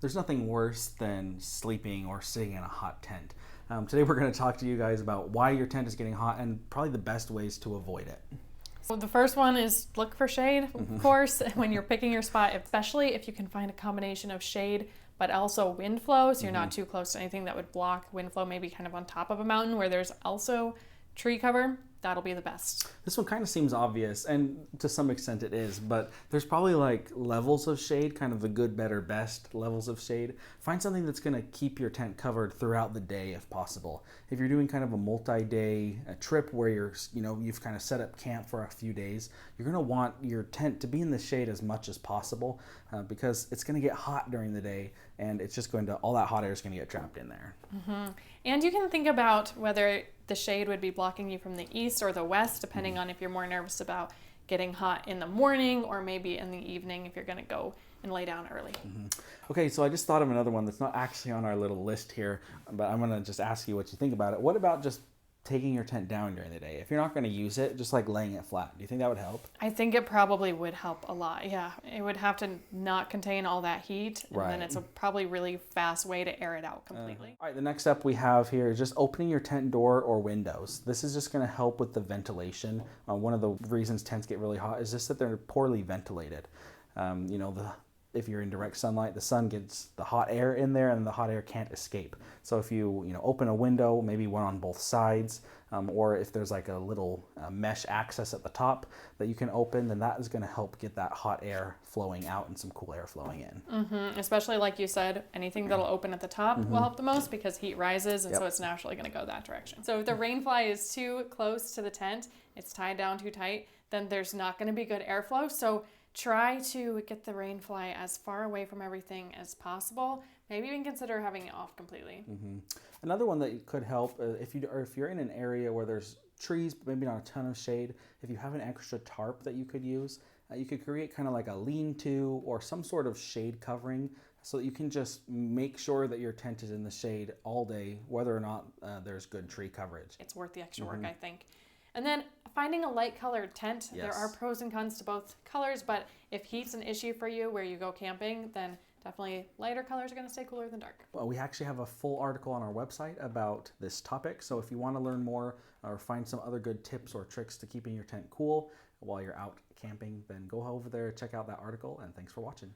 There's nothing worse than sleeping or sitting in a hot tent. Today we're going to talk to you guys about why your tent is getting hot and probably the best ways to avoid it. So the first one is look for shade, of course, when you're picking your spot, especially if you can find a combination of shade but also wind flow, so you're not too close to anything that would block wind flow, maybe kind of on top of a mountain where there's also tree cover. That'll be the best. This one kind of seems obvious, and to some extent it is, but there's probably like levels of shade, kind of the good, better, best levels of shade. Find something that's going to keep your tent covered throughout the day if possible. If you're doing kind of a multi-day trip where you've kind of set up camp for a few days, you're going to want your tent to be in the shade as much as possible because it's going to get hot during the day, and it's just all that hot air is going to get trapped in there. And you can think about whether the shade would be blocking you from the east or the west, depending on if you're more nervous about getting hot in the morning or maybe in the evening if you're going to go and lay down early. Okay, so I just thought of another one that's not actually on our little list here, but I'm going to just ask you what you think about it. What about just taking your tent down during the day? If you're not going to use it, just like laying it flat. Do you think that would help? I think it probably would help a lot. Yeah, it would have to not contain all that heat, and then it's a probably really fast way to air it out completely. All right, the next step we have here is just opening your tent door or windows. This is just going to help with the ventilation. One of the reasons tents get really hot is just that they're poorly ventilated. If you're in direct sunlight, the sun gets the hot air in there and the hot air can't escape. So if you open a window, maybe one on both sides, or if there's like a little mesh access at the top that you can open, then that is going to help get that hot air flowing out and some cool air flowing in. Especially like you said, anything that'll open at the top will help the most because heat rises, and so it's naturally going to go that direction. So if the rain fly is too close to the tent, it's tied down too tight, then there's not going to be good airflow. So try to get the rain fly as far away from everything as possible. Maybe even consider having it off completely. Another one that could help if you're in an area where there's trees but maybe not a ton of shade, if you have an extra tarp that you could use, you could create kind of like a lean-to or some sort of shade covering so that you can just make sure that your tent is in the shade all day, whether or not there's good tree coverage. It's worth the extra work, I think. And then finding a light colored tent. There are pros and cons to both colors, but if heat's an issue for you where you go camping, then definitely lighter colors are going to stay cooler than dark. Well, we actually have a full article on our website about this topic, so if you want to learn more or find some other good tips or tricks to keeping your tent cool while you're out camping, then go over there, check out that article, and thanks for watching.